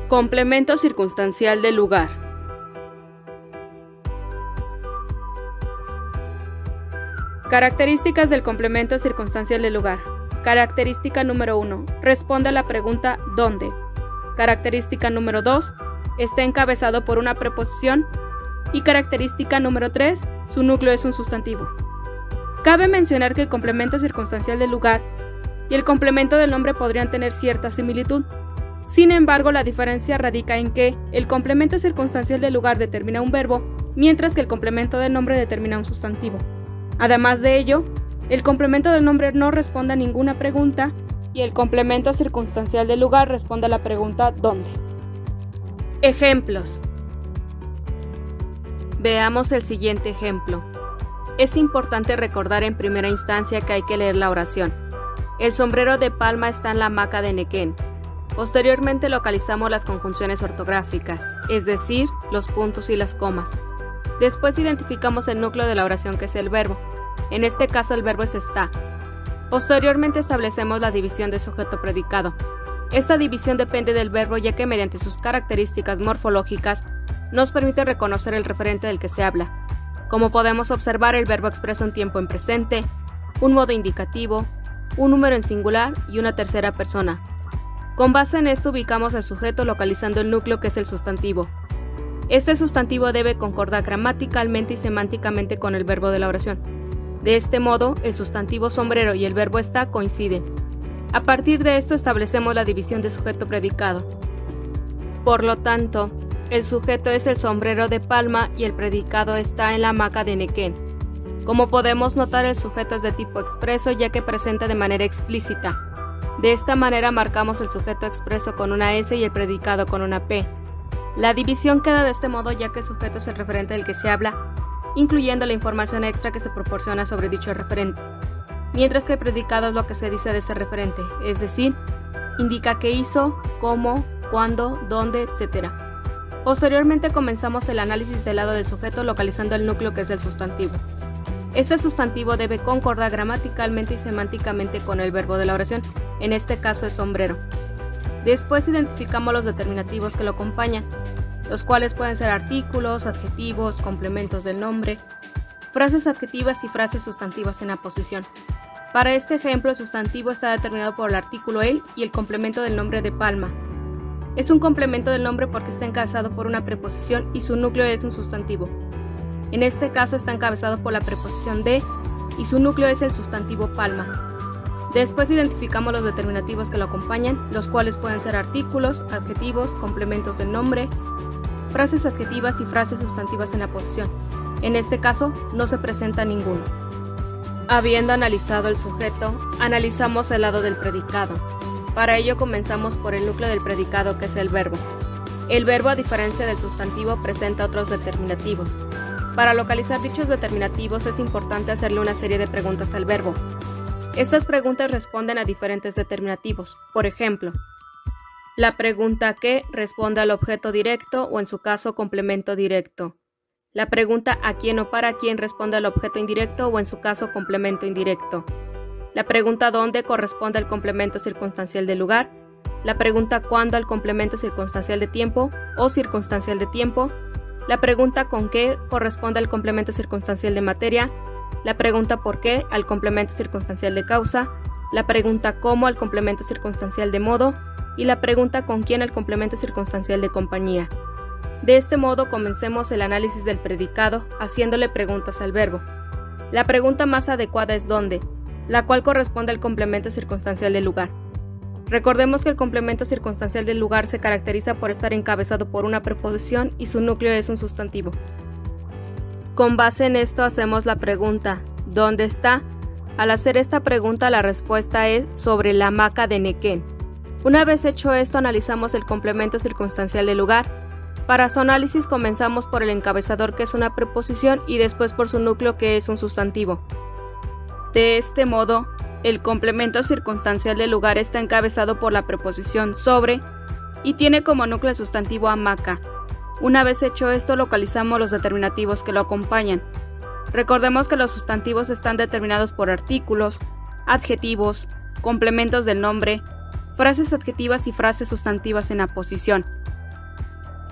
Complemento circunstancial del lugar. Características del complemento circunstancial del lugar. Característica número 1. Responde a la pregunta ¿dónde? Característica número 2. Está encabezado por una preposición. Y característica número 3. Su núcleo es un sustantivo. Cabe mencionar que el complemento circunstancial del lugar y el complemento del nombre podrían tener cierta similitud. Sin embargo, la diferencia radica en que el complemento circunstancial del lugar determina un verbo, mientras que el complemento del nombre determina un sustantivo. Además de ello, el complemento del nombre no responde a ninguna pregunta y el complemento circunstancial del lugar responde a la pregunta ¿dónde? Ejemplos. Veamos el siguiente ejemplo. Es importante recordar en primera instancia que hay que leer la oración. El sombrero de palma está en la hamaca de Nequén. Posteriormente localizamos las conjunciones ortográficas, es decir, los puntos y las comas. Después identificamos el núcleo de la oración, que es el verbo. En este caso el verbo es está. Posteriormente establecemos la división de sujeto-predicado. Esta división depende del verbo, ya que mediante sus características morfológicas nos permite reconocer el referente del que se habla. Como podemos observar, el verbo expresa un tiempo en presente, un modo indicativo, un número en singular y una tercera persona. Con base en esto ubicamos al sujeto localizando el núcleo, que es el sustantivo. Este sustantivo debe concordar gramaticalmente y semánticamente con el verbo de la oración. De este modo, el sustantivo sombrero y el verbo está coinciden. A partir de esto establecemos la división de sujeto-predicado. Por lo tanto, el sujeto es el sombrero de palma y el predicado está en la hamaca de Nequén. Como podemos notar, el sujeto es de tipo expreso, ya que presenta de manera explícita. De esta manera marcamos el sujeto expreso con una S y el predicado con una P. La división queda de este modo, ya que el sujeto es el referente del que se habla, incluyendo la información extra que se proporciona sobre dicho referente, mientras que el predicado es lo que se dice de ese referente, es decir, indica qué hizo, cómo, cuándo, dónde, etc. Posteriormente comenzamos el análisis del lado del sujeto localizando el núcleo, que es el sustantivo. Este sustantivo debe concordar gramaticalmente y semánticamente con el verbo de la oración, en este caso es sombrero. Después identificamos los determinativos que lo acompañan, los cuales pueden ser artículos, adjetivos, complementos del nombre, frases adjetivas y frases sustantivas en aposición. Para este ejemplo, el sustantivo está determinado por el artículo el y el complemento del nombre de palma. Es un complemento del nombre porque está encabezado por una preposición y su núcleo es un sustantivo. En este caso está encabezado por la preposición de y su núcleo es el sustantivo palma. Después identificamos los determinativos que lo acompañan, los cuales pueden ser artículos, adjetivos, complementos del nombre, frases adjetivas y frases sustantivas en aposición. En este caso no se presenta ninguno. Habiendo analizado el sujeto, analizamos el lado del predicado. Para ello comenzamos por el núcleo del predicado, que es el verbo. El verbo, a diferencia del sustantivo, presenta otros determinativos. Para localizar dichos determinativos es importante hacerle una serie de preguntas al verbo. Estas preguntas responden a diferentes determinativos. Por ejemplo, la pregunta ¿qué? Responde al objeto directo o en su caso complemento directo. La pregunta ¿a quién o para quién? Responde al objeto indirecto o en su caso complemento indirecto. La pregunta ¿dónde? Corresponde al complemento circunstancial del lugar. La pregunta ¿cuándo? Al complemento circunstancial de tiempo o circunstancial de tiempo. La pregunta ¿con qué? Corresponde al complemento circunstancial de materia. La pregunta ¿por qué? Al complemento circunstancial de causa. La pregunta ¿cómo? Al complemento circunstancial de modo. Y la pregunta ¿con quién? Al complemento circunstancial de compañía. De este modo comencemos el análisis del predicado haciéndole preguntas al verbo. La pregunta más adecuada es ¿dónde?, la cual corresponde al complemento circunstancial del lugar. Recordemos que el complemento circunstancial del lugar se caracteriza por estar encabezado por una preposición y su núcleo es un sustantivo. Con base en esto hacemos la pregunta ¿dónde está? Al hacer esta pregunta la respuesta es sobre la hamaca de Nequén. Una vez hecho esto analizamos el complemento circunstancial del lugar. Para su análisis comenzamos por el encabezador, que es una preposición, y después por su núcleo, que es un sustantivo. De este modo, el complemento circunstancial del lugar está encabezado por la preposición sobre y tiene como núcleo el sustantivo hamaca. Una vez hecho esto, localizamos los determinativos que lo acompañan. Recordemos que los sustantivos están determinados por artículos, adjetivos, complementos del nombre, frases adjetivas y frases sustantivas en aposición.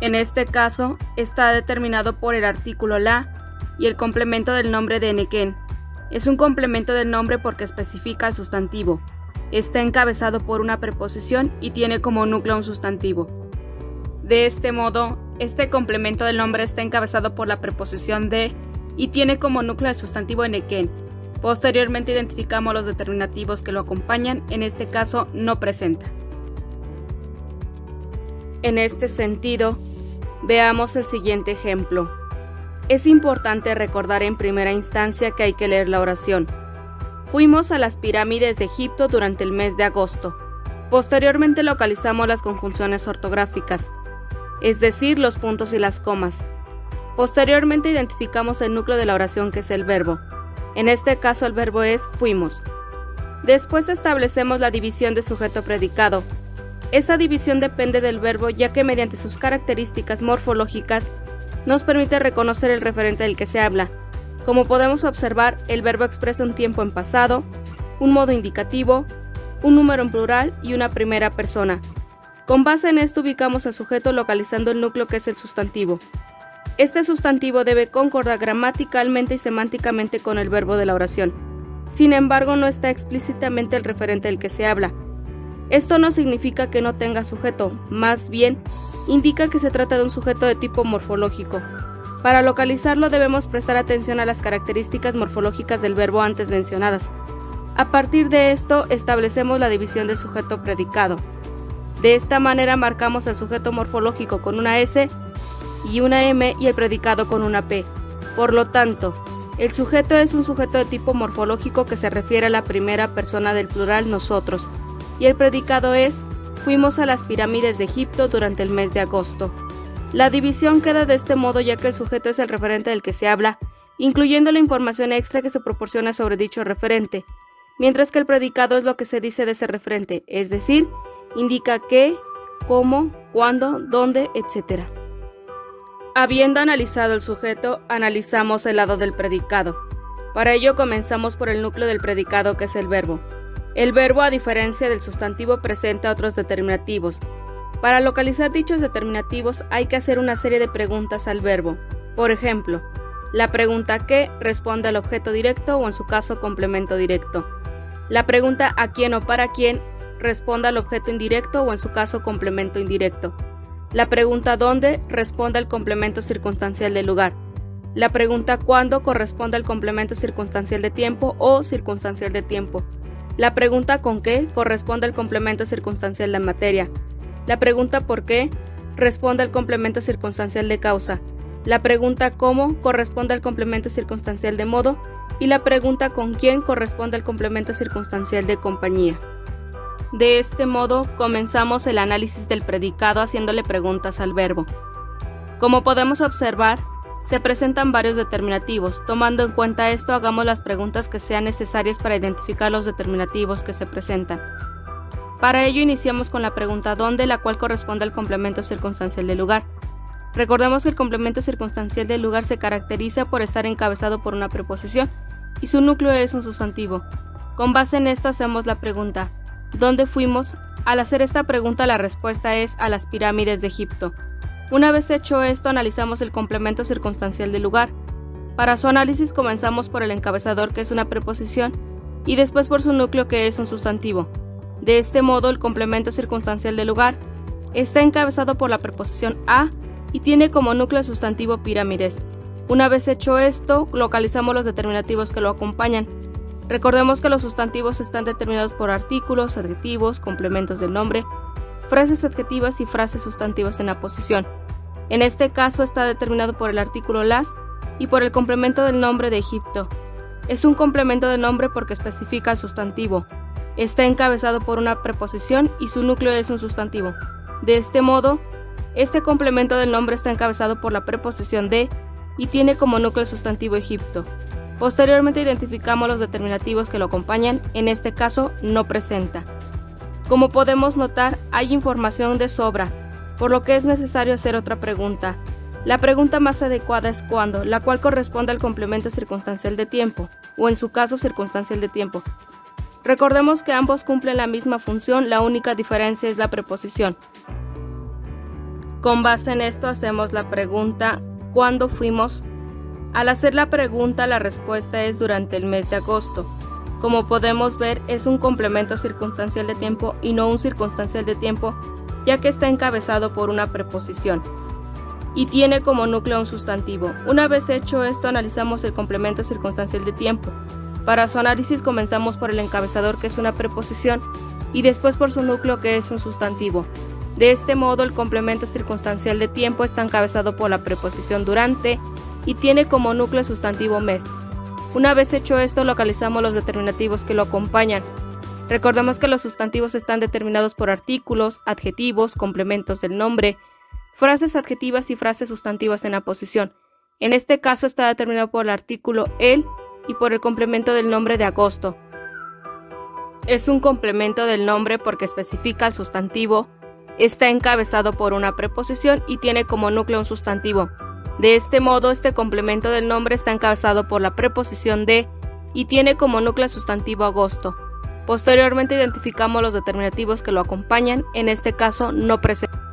En este caso, está determinado por el artículo la y el complemento del nombre de nequén. Es un complemento del nombre porque especifica el sustantivo. Está encabezado por una preposición y tiene como núcleo un sustantivo. De este modo, este complemento del nombre está encabezado por la preposición de y tiene como núcleo el sustantivo nequén. Posteriormente identificamos los determinativos que lo acompañan, en este caso no presenta. En este sentido, veamos el siguiente ejemplo. Es importante recordar en primera instancia que hay que leer la oración. Fuimos a las pirámides de Egipto durante el mes de agosto. Posteriormente localizamos las conjunciones ortográficas, es decir, los puntos y las comas. Posteriormente identificamos el núcleo de la oración, que es el verbo. En este caso el verbo es fuimos. Después establecemos la división de sujeto-predicado. Esta división depende del verbo, ya que mediante sus características morfológicas nos permite reconocer el referente del que se habla. Como podemos observar, el verbo expresa un tiempo en pasado, un modo indicativo, un número en plural y una primera persona. Con base en esto ubicamos al sujeto localizando el núcleo, que es el sustantivo. Este sustantivo debe concordar gramaticalmente y semánticamente con el verbo de la oración. Sin embargo, no está explícitamente el referente del que se habla. Esto no significa que no tenga sujeto, más bien indica que se trata de un sujeto de tipo morfológico. Para localizarlo debemos prestar atención a las características morfológicas del verbo antes mencionadas. A partir de esto establecemos la división de sujeto-predicado. De esta manera marcamos el sujeto morfológico con una S y una M y el predicado con una P. Por lo tanto, el sujeto es un sujeto de tipo morfológico que se refiere a la primera persona del plural nosotros, y el predicado es fuimos a las pirámides de Egipto durante el mes de agosto. La división queda de este modo, ya que el sujeto es el referente del que se habla, incluyendo la información extra que se proporciona sobre dicho referente, mientras que el predicado es lo que se dice de ese referente, es decir, indica qué, cómo, cuándo, dónde, etc. Habiendo analizado el sujeto, analizamos el lado del predicado. Para ello comenzamos por el núcleo del predicado, que es el verbo. El verbo, a diferencia del sustantivo, presenta otros determinativos. Para localizar dichos determinativos hay que hacer una serie de preguntas al verbo. Por ejemplo, la pregunta ¿qué? Responde al objeto directo o en su caso complemento directo. La pregunta ¿a quién o para quién? Responde al objeto indirecto o en su caso complemento indirecto. La pregunta ¿dónde? Responde al complemento circunstancial del lugar. La pregunta ¿cuándo? Corresponde al complemento circunstancial de tiempo o circunstancial de tiempo. La pregunta ¿con qué? Corresponde al complemento circunstancial de materia. La pregunta ¿por qué? Responde al complemento circunstancial de causa. La pregunta ¿cómo? Corresponde al complemento circunstancial de modo. Y la pregunta ¿con quién? Corresponde al complemento circunstancial de compañía. De este modo, comenzamos el análisis del predicado haciéndole preguntas al verbo. Como podemos observar, se presentan varios determinativos. Tomando en cuenta esto, hagamos las preguntas que sean necesarias para identificar los determinativos que se presentan. Para ello iniciamos con la pregunta ¿dónde?, la cual corresponde al complemento circunstancial del lugar. Recordemos que el complemento circunstancial del lugar se caracteriza por estar encabezado por una preposición y su núcleo es un sustantivo. Con base en esto hacemos la pregunta ¿dónde fuimos? Al hacer esta pregunta la respuesta es a las pirámides de Egipto. Una vez hecho esto, analizamos el complemento circunstancial del lugar. Para su análisis comenzamos por el encabezador, que es una preposición, y después por su núcleo, que es un sustantivo. De este modo, el complemento circunstancial del lugar está encabezado por la preposición a y tiene como núcleo sustantivo pirámides. Una vez hecho esto, localizamos los determinativos que lo acompañan. Recordemos que los sustantivos están determinados por artículos, adjetivos, complementos del nombre, frases adjetivas y frases sustantivas en la posición. En este caso está determinado por el artículo las y por el complemento del nombre de Egipto. Es un complemento de nombre porque especifica el sustantivo. Está encabezado por una preposición y su núcleo es un sustantivo. De este modo, este complemento del nombre está encabezado por la preposición de y tiene como núcleo el sustantivo Egipto. Posteriormente identificamos los determinativos que lo acompañan, en este caso no presenta. Como podemos notar, hay información de sobra, por lo que es necesario hacer otra pregunta. La pregunta más adecuada es ¿cuándo?, la cual corresponde al complemento circunstancial de tiempo, o en su caso circunstancial de tiempo. Recordemos que ambos cumplen la misma función, la única diferencia es la preposición. Con base en esto hacemos la pregunta ¿cuándo fuimos? Al hacer la pregunta, la respuesta es durante el mes de agosto. Como podemos ver, es un complemento circunstancial de tiempo y no un circunstancial de tiempo, ya que está encabezado por una preposición y tiene como núcleo un sustantivo. Una vez hecho esto, analizamos el complemento circunstancial de tiempo. Para su análisis comenzamos por el encabezador, que es una preposición, y después por su núcleo, que es un sustantivo. De este modo, el complemento circunstancial de tiempo está encabezado por la preposición durante y tiene como núcleo sustantivo mes. Una vez hecho esto, localizamos los determinativos que lo acompañan. Recordemos que los sustantivos están determinados por artículos, adjetivos, complementos del nombre, frases adjetivas y frases sustantivas en la posición. En este caso está determinado por el artículo el y por el complemento del nombre de agosto. Es un complemento del nombre porque especifica el sustantivo, está encabezado por una preposición y tiene como núcleo un sustantivo. De este modo, este complemento del nombre está encabezado por la preposición de y tiene como núcleo sustantivo agosto. Posteriormente identificamos los determinativos que lo acompañan, en este caso no presentes.